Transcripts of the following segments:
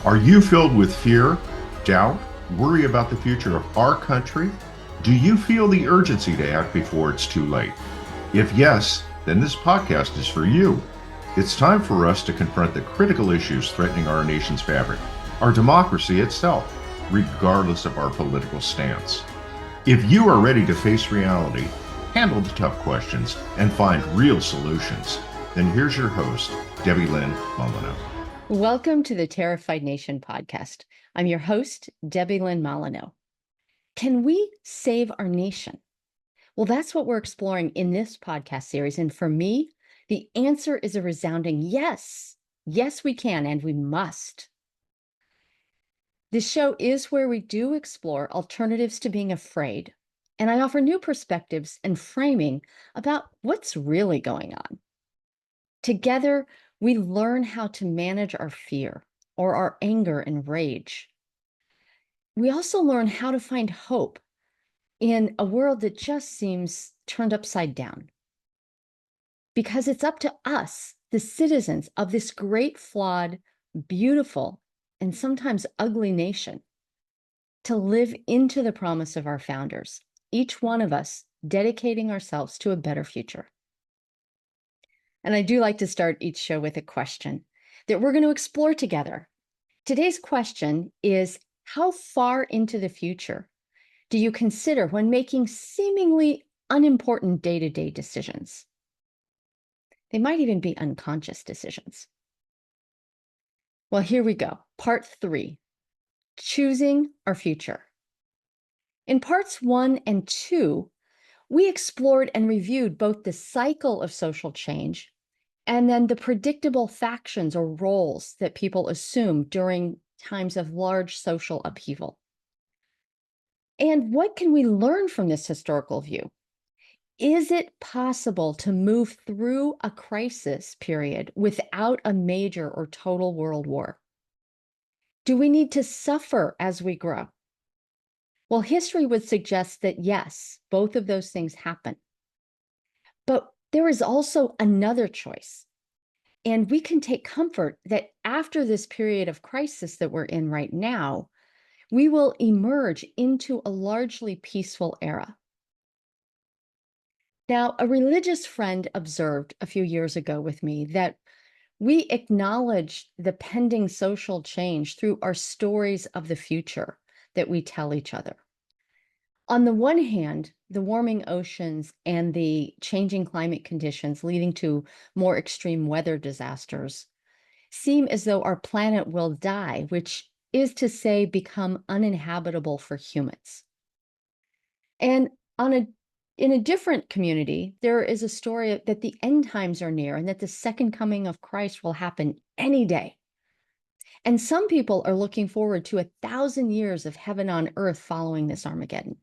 Are you filled with fear, doubt, worry about the future of our country? Do you feel the urgency to act before it's too late? If yes, then this podcast is for you. It's time for us to confront the critical issues threatening our nation's fabric, our democracy itself, regardless of our political stance. If you are ready to face reality, handle the tough questions, and find real solutions, then here's your host, Debbie Lynn Molyneux. Welcome to the Terrified Nation podcast. I'm your host, Debbie Lynn Molyneux. Can we save our nation? Well, that's what we're exploring in this podcast series. And for me, the answer is a resounding yes. Yes, we can, and we must. This show is where we do explore alternatives to being afraid. And I offer new perspectives and framing about what's really going on. Together, we learn how to manage our fear or our anger and rage. We also learn how to find hope in a world that just seems turned upside down. Because it's up to us, the citizens of this great, flawed, beautiful, and sometimes ugly nation, to live into the promise of our founders, each one of us dedicating ourselves to a better future. And I do like to start each show with a question that we're going to explore together. Today's question is, how far into the future do you consider when making seemingly unimportant day-to-day decisions? They might even be unconscious decisions. Well, here we go. Part 3, choosing our future. In parts 1 and 2, we explored and reviewed both the cycle of social change and then the predictable factions or roles that people assume during times of large social upheaval. And what can we learn from this historical view? Is it possible to move through a crisis period without a major or total world war? Do we need to suffer as we grow? Well, history would suggest that yes, both of those things happen. But there is also another choice. And we can take comfort that after this period of crisis that we're in right now, we will emerge into a largely peaceful era. Now, a religious friend observed a few years ago with me that we acknowledge the pending social change through our stories of the future that we tell each other. On the one hand, the warming oceans and the changing climate conditions leading to more extreme weather disasters seem as though our planet will die, which is to say, become uninhabitable for humans. And in a different community, there is a story that the end times are near and that the second coming of Christ will happen any day. And some people are looking forward to 1,000 years of heaven on earth following this Armageddon.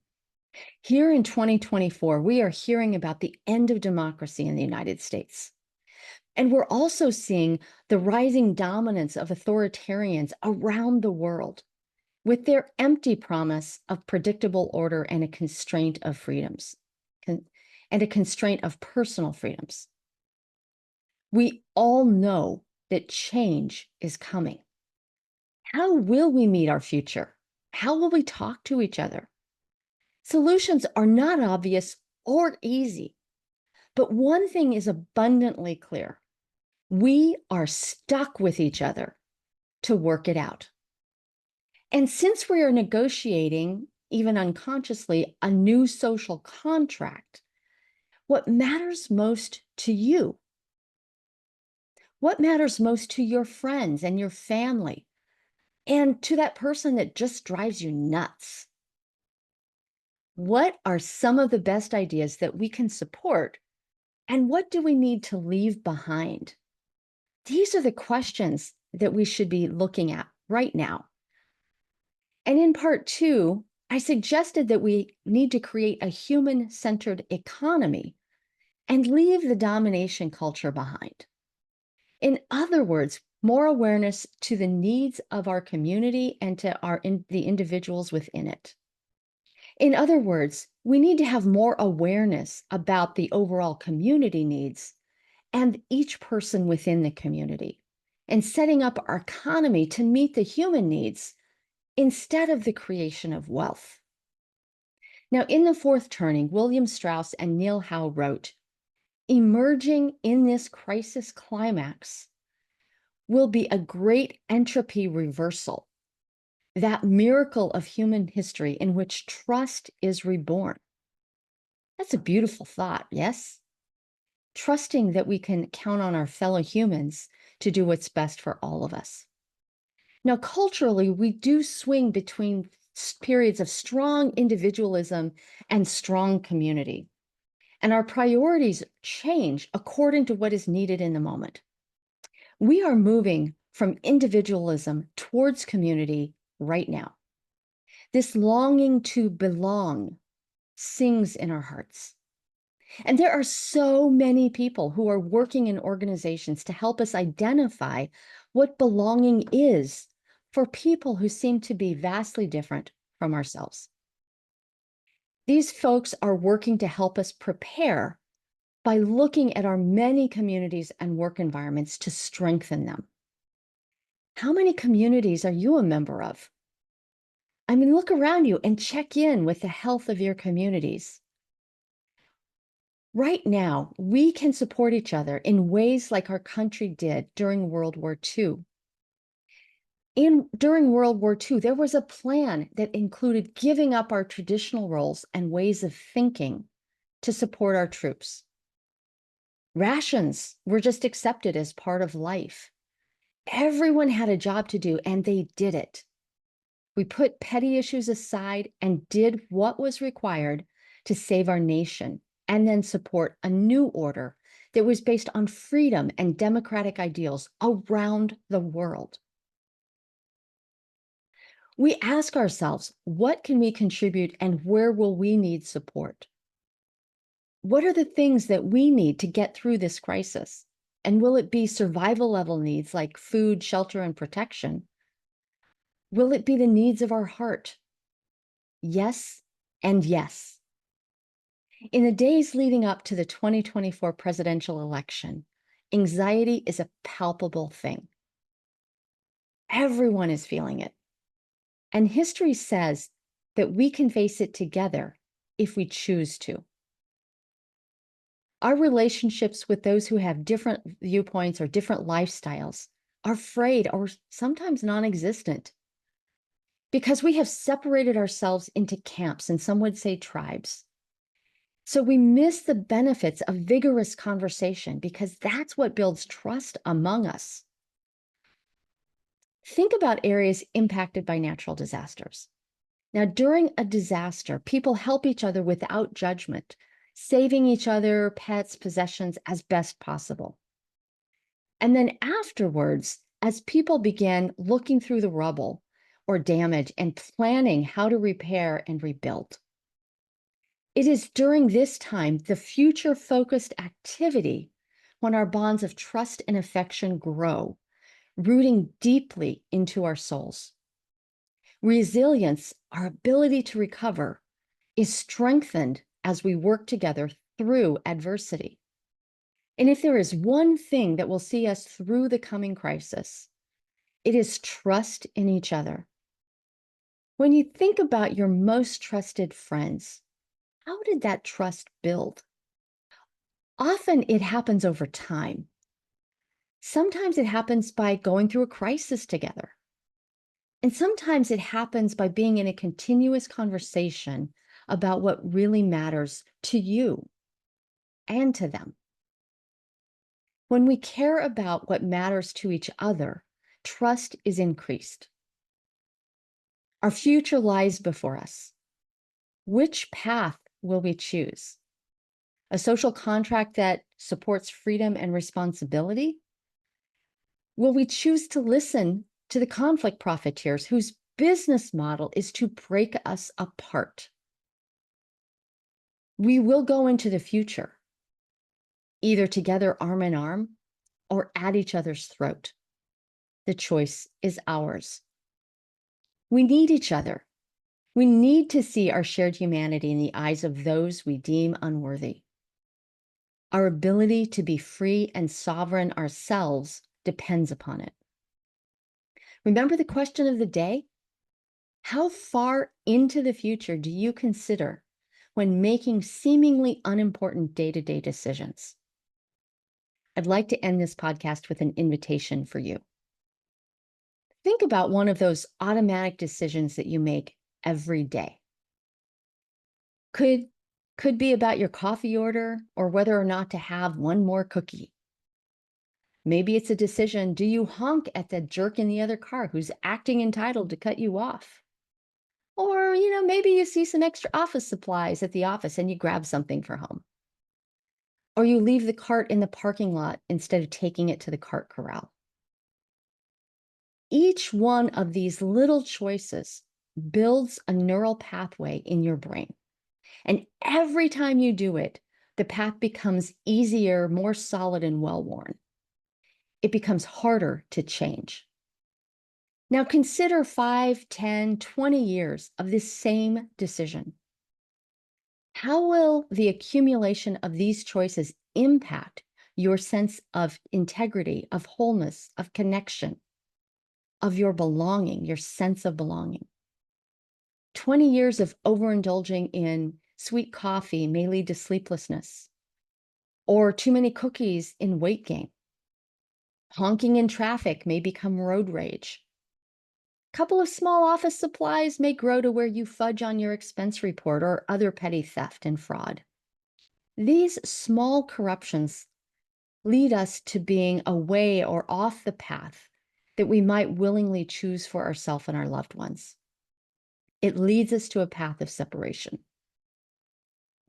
Here in 2024, we are hearing about the end of democracy in the United States. And we're also seeing the rising dominance of authoritarians around the world with their empty promise of predictable order and a constraint of freedoms, and a constraint of personal freedoms. We all know that change is coming. How will we meet our future? How will we talk to each other? Solutions are not obvious or easy, but one thing is abundantly clear. We are stuck with each other to work it out. And since we are negotiating, even unconsciously, a new social contract, what matters most to you? What matters most to your friends and your family and to that person that just drives you nuts? What are some of the best ideas that we can support, and what do we need to leave behind? These are the questions that we should be looking at right now. And in part 2, I suggested that we need to create a human-centered economy and leave the domination culture behind. In other words, more awareness to the needs of our community and to the individuals within it. In other words, we need to have more awareness about the overall community needs and each person within the community, and setting up our economy to meet the human needs instead of the creation of wealth. Now, in The Fourth Turning, William Strauss and Neil Howe wrote, emerging in this crisis climax will be a great entropy reversal, that miracle of human history in which trust is reborn. That's a beautiful thought, yes? Trusting that we can count on our fellow humans to do what's best for all of us. Now, culturally, we do swing between periods of strong individualism and strong community. And our priorities change according to what is needed in the moment. We are moving from individualism towards community right now. This longing to belong sings in our hearts. And there are so many people who are working in organizations to help us identify what belonging is for people who seem to be vastly different from ourselves. These folks are working to help us prepare by looking at our many communities and work environments to strengthen them. How many communities are you a member of? I mean, look around you and check in with the health of your communities. Right now, we can support each other in ways like our country did during World War II. During World War II, there was a plan that included giving up our traditional roles and ways of thinking to support our troops. Rations were just accepted as part of life. Everyone had a job to do, and they did it. We put petty issues aside and did what was required to save our nation, and then support a new order that was based on freedom and democratic ideals around the world. We ask ourselves, what can we contribute and where will we need support? What are the things that we need to get through this crisis? And will it be survival level needs like food, shelter, and protection? Will it be the needs of our heart? Yes, and yes. In the days leading up to the 2024 presidential election, anxiety is a palpable thing. Everyone is feeling it. And history says that we can face it together if we choose to. Our relationships with those who have different viewpoints or different lifestyles are frayed or sometimes non-existent because we have separated ourselves into camps, and some would say tribes. So we miss the benefits of vigorous conversation because that's what builds trust among us. Think about areas impacted by natural disasters. Now, during a disaster, people help each other without judgment, saving each other, pets, possessions as best possible. And then afterwards, as people began looking through the rubble or damage and planning how to repair and rebuild. It is during this time, the future-focused activity, when our bonds of trust and affection grow, rooting deeply into our souls. Resilience, our ability to recover, is strengthened as we work together through adversity. And if there is one thing that will see us through the coming crisis, it is trust in each other. When you think about your most trusted friends, how did that trust build? Often it happens over time. Sometimes it happens by going through a crisis together. And sometimes it happens by being in a continuous conversation about what really matters to you and to them. When we care about what matters to each other, trust is increased. Our future lies before us. Which path will we choose? A social contract that supports freedom and responsibility? Will we choose to listen to the conflict profiteers whose business model is to break us apart? We will go into the future, either together arm in arm or at each other's throat. The choice is ours. We need each other. We need to see our shared humanity in the eyes of those we deem unworthy. Our ability to be free and sovereign ourselves depends upon it. Remember the question of the day? How far into the future do you consider when making seemingly unimportant day-to-day decisions? I'd like to end this podcast with an invitation for you. Think about one of those automatic decisions that you make every day. Could be about your coffee order or whether or not to have one more cookie. Maybe it's a decision, do you honk at the jerk in the other car who's acting entitled to cut you off? Or, maybe you see some extra office supplies at the office and you grab something for home. Or you leave the cart in the parking lot instead of taking it to the cart corral. Each one of these little choices builds a neural pathway in your brain. And every time you do it, the path becomes easier, more solid, and well-worn. It becomes harder to change. Now consider 5, 10, 20 years of this same decision. How will the accumulation of these choices impact your sense of integrity, of wholeness, of connection, of your belonging, your sense of belonging? 20 years of overindulging in sweet coffee may lead to sleeplessness, or too many cookies in weight gain. Honking in traffic may become road rage. A couple of small office supplies may grow to where you fudge on your expense report or other petty theft and fraud. These small corruptions lead us to being away or off the path that we might willingly choose for ourselves and our loved ones. It leads us to a path of separation.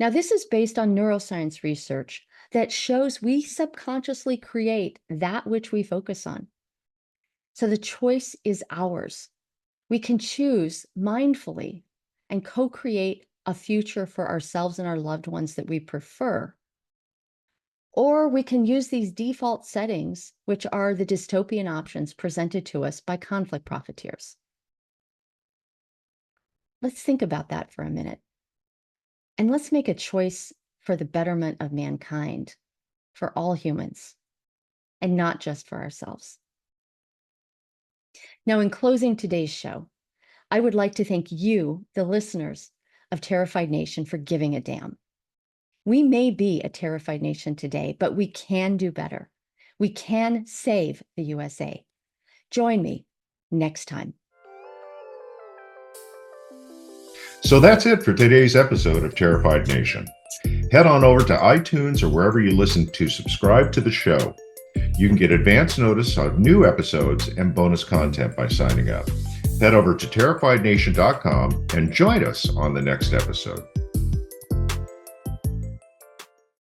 Now, this is based on neuroscience research that shows we subconsciously create that which we focus on. So the choice is ours. We can choose mindfully and co-create a future for ourselves and our loved ones that we prefer. Or we can use these default settings, which are the dystopian options presented to us by conflict profiteers. Let's think about that for a minute. And let's make a choice for the betterment of mankind, for all humans, and not just for ourselves. Now, in closing today's show, I would like to thank you, the listeners of Terrified Nation, for giving a damn. We may be a terrified nation today, but we can do better. We can save the USA. Join me next time. So that's it for today's episode of Terrified Nation. Head on over to iTunes or wherever you listen to subscribe to the show. You can get advance notice of new episodes and bonus content by signing up. Head over to terrifiednation.com and join us on the next episode.